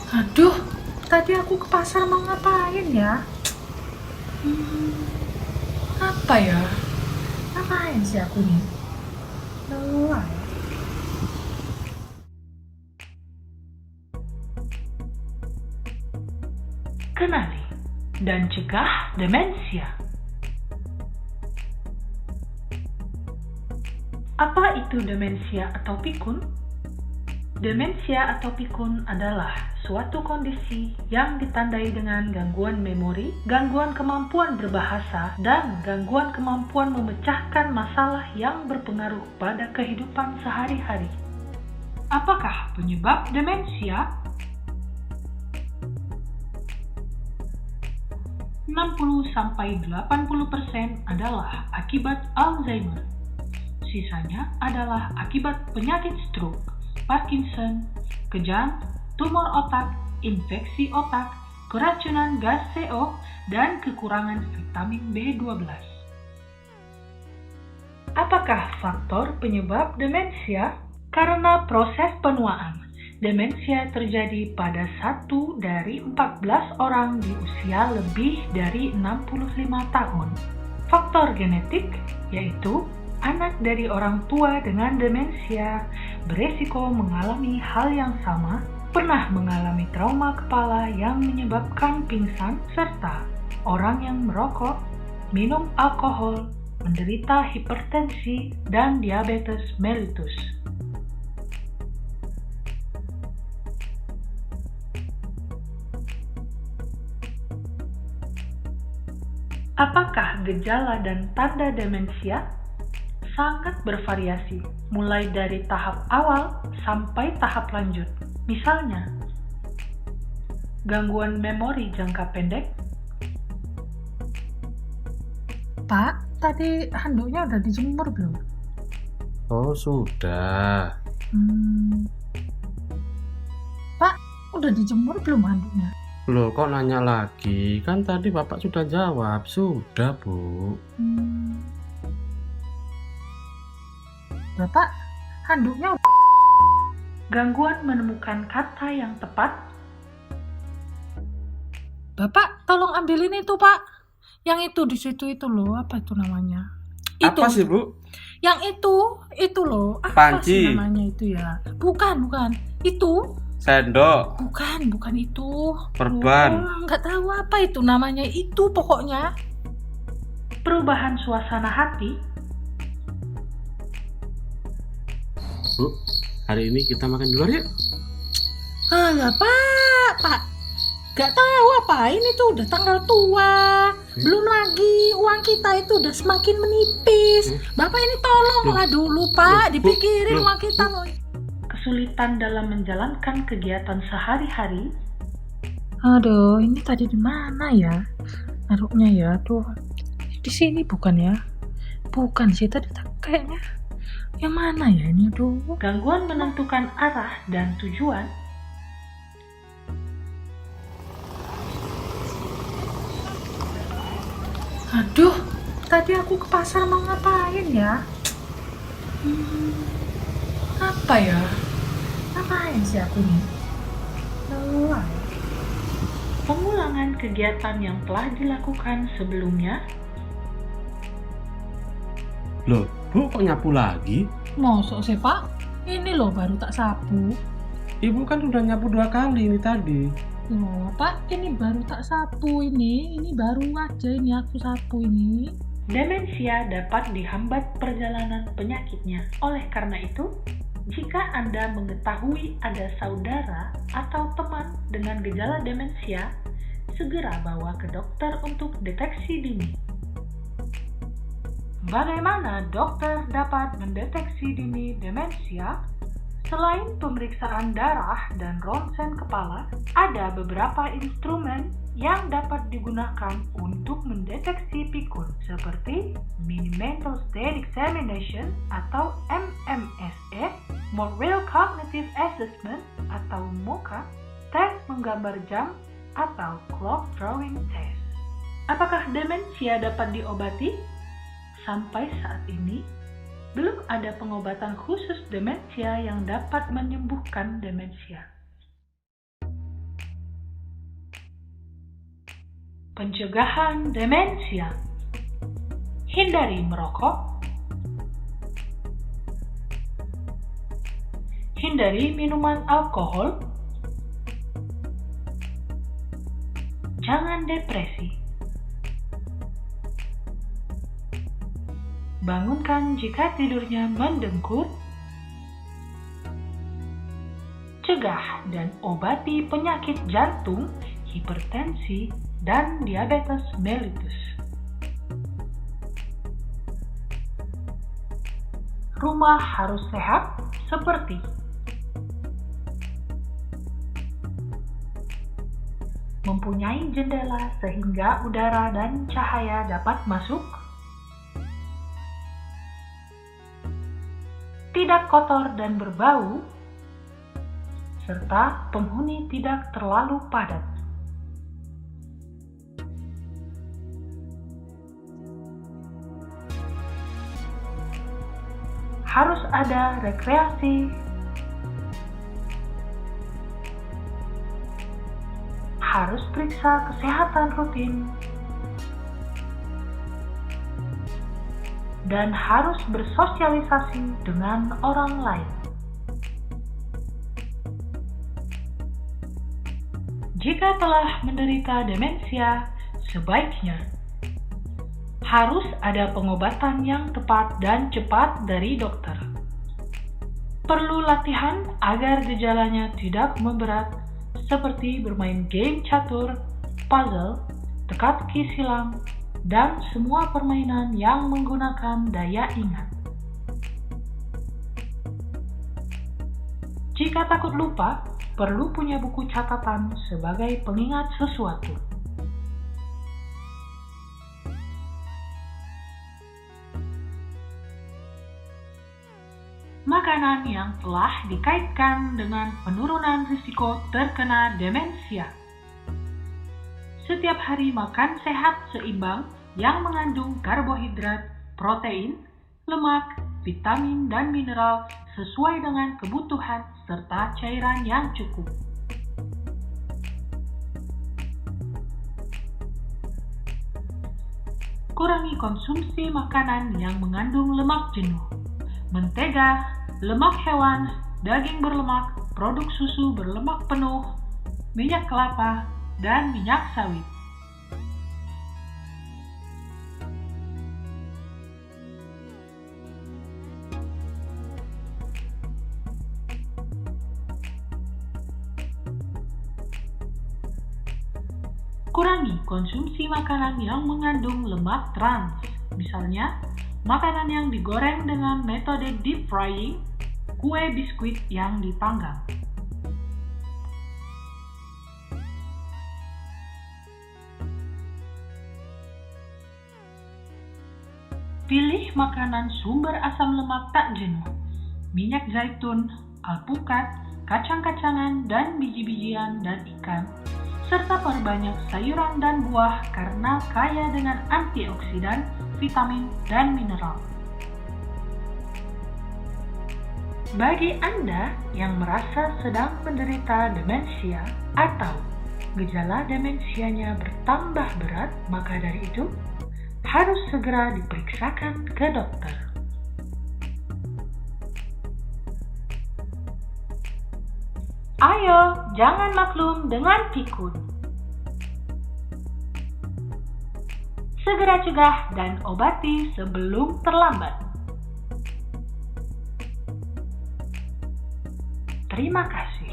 Aduh, tadi aku ke pasar mau ngapain ya? Apa ya? Ngapain sih aku nih? Lelah ya. Kenali dan cegah demensia. Apa itu demensia atau pikun? Demensia atau pikun adalah suatu kondisi yang ditandai dengan gangguan memori, gangguan kemampuan berbahasa, dan gangguan kemampuan memecahkan masalah yang berpengaruh pada kehidupan sehari-hari. Apakah penyebab demensia? 60-80% adalah akibat Alzheimer. Sisanya adalah akibat penyakit stroke, Parkinson, kejang, tumor otak, infeksi otak, keracunan gas CO, dan kekurangan vitamin B12. Apakah faktor penyebab demensia? Karena proses penuaan. Demensia terjadi pada 1 dari 14 orang di usia lebih dari 65 tahun. Faktor genetik, yaitu anak dari orang tua dengan demensia beresiko mengalami hal yang sama, pernah mengalami trauma kepala yang menyebabkan pingsan, serta orang yang merokok, minum alkohol, menderita hipertensi, dan diabetes mellitus. Apakah gejala dan tanda demensia? Sangat bervariasi, mulai dari tahap awal sampai tahap lanjut. Misalnya, gangguan memori jangka pendek. Pak, tadi handuknya udah dijemur belum? Oh, sudah. Pak, udah dijemur belum handuknya? Loh, kok nanya lagi? Kan tadi Bapak sudah jawab. Sudah, Bu. Bapak, handuknya Gangguan menemukan kata yang tepat. Bapak, tolong ambilin itu, Pak. Yang itu di situ itu loh, apa itu namanya? Apa sih, Bu? Yang itu loh. Apa Panci. sih namanya itu ya? Bukan. Itu. Sendok. Bukan itu. Perban. Nggak tahu apa itu namanya. Itu pokoknya. Perubahan suasana hati. Bu, hari ini kita makan di luar yuk. Alah, Pak. Gak tahu apa ini tuh udah tanggal tua. Belum lagi uang kita itu udah semakin menipis. Bapak ini tolonglah dulu, Pak. Dipikirin uang kita loh. Kesulitan dalam menjalankan kegiatan sehari-hari. Aduh, ini tadi di mana ya? Naruhnya ya, tuh. Di sini bukan ya? Bukan sih, tadi kayaknya. Yang mana ya ini, aduh? Gangguan menentukan arah dan tujuan. Aduh, tadi aku ke pasar mau ngapain ya? Apa ya? Ngapain sih aku nih? Lelah ya. Pengulangan kegiatan yang telah dilakukan sebelumnya. Loh, Bu kok nyapu lagi? Mosok sih, Pak? Ini loh baru tak sapu. Ibu kan udah nyapu 2 kali ini tadi. Loh, Pak, ini baru tak sapu ini. Ini baru aja ini aku sapu ini. Demensia dapat dihambat perjalanan penyakitnya. Oleh karena itu, jika Anda mengetahui ada saudara atau teman dengan gejala demensia, segera bawa ke dokter untuk deteksi dini. Bagaimana dokter dapat mendeteksi dini demensia? Selain pemeriksaan darah dan ronsen kepala, ada beberapa instrumen yang dapat digunakan untuk mendeteksi pikun, seperti Mini Mental State Examination atau MMSE, Mobile Cognitive Assessment atau MoCA, tes menggambar jam atau Clock Drawing Test. Apakah demensia dapat diobati? Sampai saat ini, belum ada pengobatan khusus demensia yang dapat menyembuhkan demensia. Pencegahan demensia. Hindari merokok. Hindari minuman alkohol. Jangan depresi. Bangunkan jika tidurnya mendengkur. Cegah dan obati penyakit jantung, hipertensi, dan diabetes mellitus. Rumah harus sehat seperti mempunyai jendela sehingga udara dan cahaya dapat masuk, tidak kotor dan berbau, serta penghuni tidak terlalu padat. Harus ada rekreasi, harus periksa kesehatan rutin, dan harus bersosialisasi dengan orang lain. Jika telah menderita demensia, sebaiknya harus ada pengobatan yang tepat dan cepat dari dokter. Perlu latihan agar gejalanya tidak memberat, seperti bermain game catur, puzzle, teka-teki silang, dan semua permainan yang menggunakan daya ingat. Jika takut lupa, perlu punya buku catatan sebagai pengingat sesuatu. Makanan yang telah dikaitkan dengan penurunan risiko terkena demensia. Setiap hari makan sehat seimbang yang mengandung karbohidrat, protein, lemak, vitamin, dan mineral sesuai dengan kebutuhan serta cairan yang cukup. Kurangi konsumsi makanan yang mengandung lemak jenuh, mentega, lemak hewan, daging berlemak, produk susu berlemak penuh, minyak kelapa, dan minyak sawit. Kurangi konsumsi makanan yang mengandung lemak trans, misalnya makanan yang digoreng dengan metode deep frying, kue biskuit yang dipanggang. Pilih makanan sumber asam lemak tak jenuh, minyak zaitun, alpukat, kacang-kacangan, dan biji-bijian dan ikan, serta perbanyak sayuran dan buah karena kaya dengan antioksidan, vitamin, dan mineral. Bagi Anda yang merasa sedang menderita demensia atau gejala demensianya bertambah berat, maka dari itu harus segera diperiksakan ke dokter. Ayo, jangan maklum dengan pikun. Segera cegah dan obati sebelum terlambat. Terima kasih.